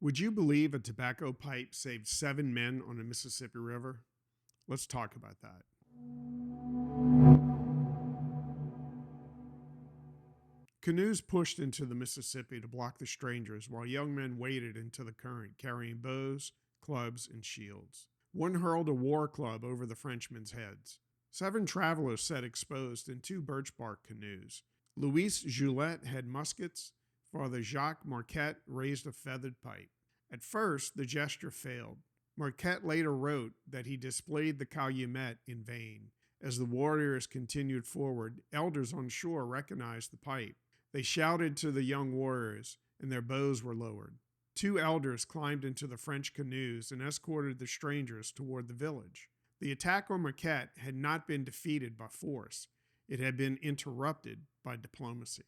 Would you believe a tobacco pipe saved 7 men on the Mississippi River? Let's talk about that. Canoes pushed into the Mississippi to block the strangers, while young men waded into the current carrying bows, clubs, and shields. One hurled a war club over the Frenchmen's heads. 7 travelers sat exposed in 2 birch bark canoes. Louis Jolliet had muskets. Father Jacques Marquette raised a feathered pipe. At first, the gesture failed. Marquette later wrote that he displayed the Calumet in vain. As the warriors continued forward, elders on shore recognized the pipe. They shouted to the young warriors, and their bows were lowered. 2 elders climbed into the French canoes and escorted the strangers toward the village. The attack on Marquette had not been defeated by force. It had been interrupted by diplomacy.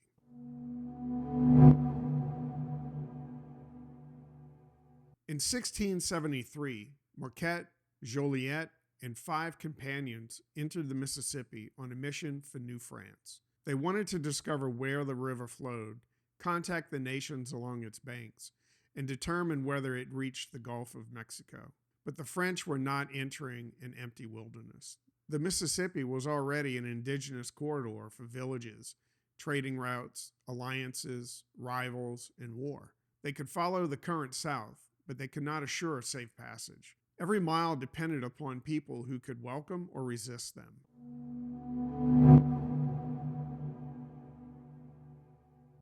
In 1673, Marquette, Jolliet, and 5 companions entered the Mississippi on a mission for New France. They wanted to discover where the river flowed, contact the nations along its banks, and determine whether it reached the Gulf of Mexico. But the French were not entering an empty wilderness. The Mississippi was already an indigenous corridor for villages, trading routes, alliances, rivals, and war. They could follow the current south, but they could not assure safe passage. Every mile depended upon people who could welcome or resist them.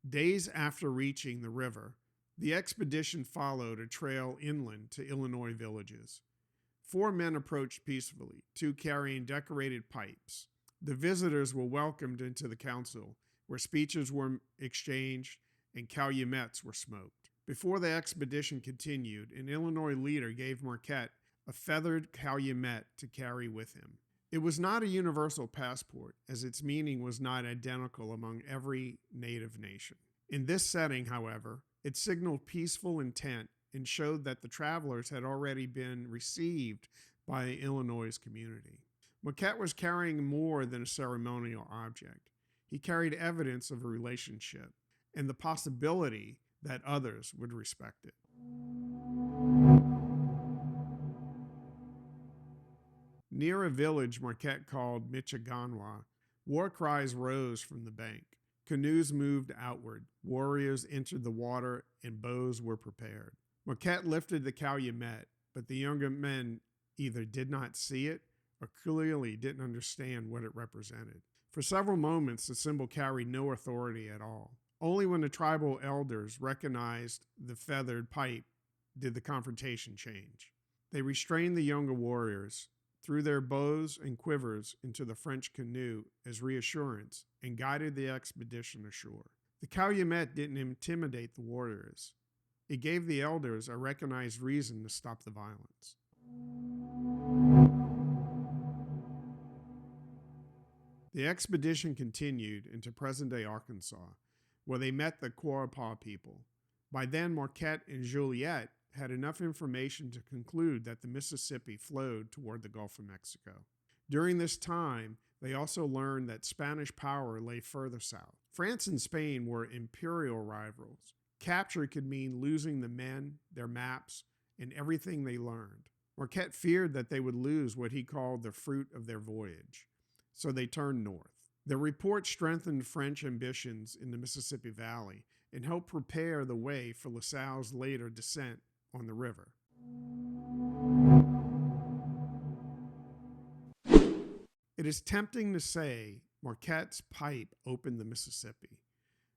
Days after reaching the river, the expedition followed a trail inland to Illinois villages. 4 men approached peacefully, 2 carrying decorated pipes. The visitors were welcomed into the council, where speeches were exchanged and calumets were smoked. Before the expedition continued, an Illinois leader gave Marquette a feathered calumet to carry with him. It was not a universal passport, as its meaning was not identical among every native nation. In this setting, however, it signaled peaceful intent and showed that the travelers had already been received by Illinois' community. Marquette was carrying more than a ceremonial object. He carried evidence of a relationship and the possibility that others would respect it. Near a village Marquette called Michiganwa, war cries rose from the bank. Canoes moved outward. Warriors entered the water, and bows were prepared. Marquette lifted the calumet, but the younger men either did not see it or clearly didn't understand what it represented. For several moments, the symbol carried no authority at all. Only when the tribal elders recognized the feathered pipe did the confrontation change. They restrained the younger warriors, threw their bows and quivers into the French canoe as reassurance, and guided the expedition ashore. The calumet didn't intimidate the warriors. It gave the elders a recognized reason to stop the violence. The expedition continued into present-day Arkansas, where they met the Quapaw people. By then, Marquette and Joliet had enough information to conclude that the Mississippi flowed toward the Gulf of Mexico. During this time, they also learned that Spanish power lay further south. France and Spain were imperial rivals. Capture could mean losing the men, their maps, and everything they learned. Marquette feared that they would lose what he called the fruit of their voyage, so they turned north. The report strengthened French ambitions in the Mississippi Valley and helped prepare the way for La Salle's later descent on the river. It is tempting to say Marquette's pipe opened the Mississippi,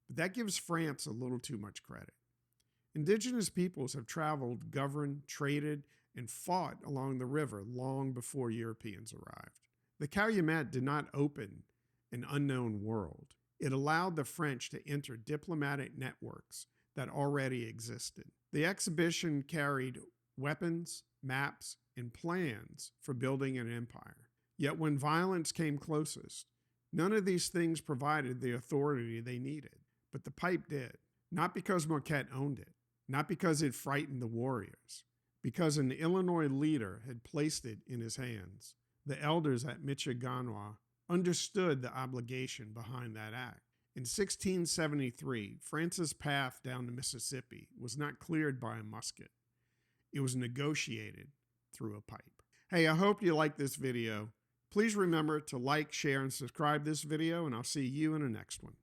but that gives France a little too much credit. Indigenous peoples have traveled, governed, traded, and fought along the river long before Europeans arrived. The calumet did not open an unknown world. It allowed the French to enter diplomatic networks that already existed. The exhibition carried weapons, maps, and plans for building an empire. Yet when violence came closest, none of these things provided the authority they needed. But the pipe did, not because Marquette owned it, not because it frightened the warriors, because an Illinois leader had placed it in his hands. The elders at Michiganwa understood the obligation behind that act. In 1673, France's path down the Mississippi was not cleared by a musket. It was negotiated through a pipe. Hey, I hope you like this video. Please remember to like, share, and subscribe this video, and I'll see you in the next one.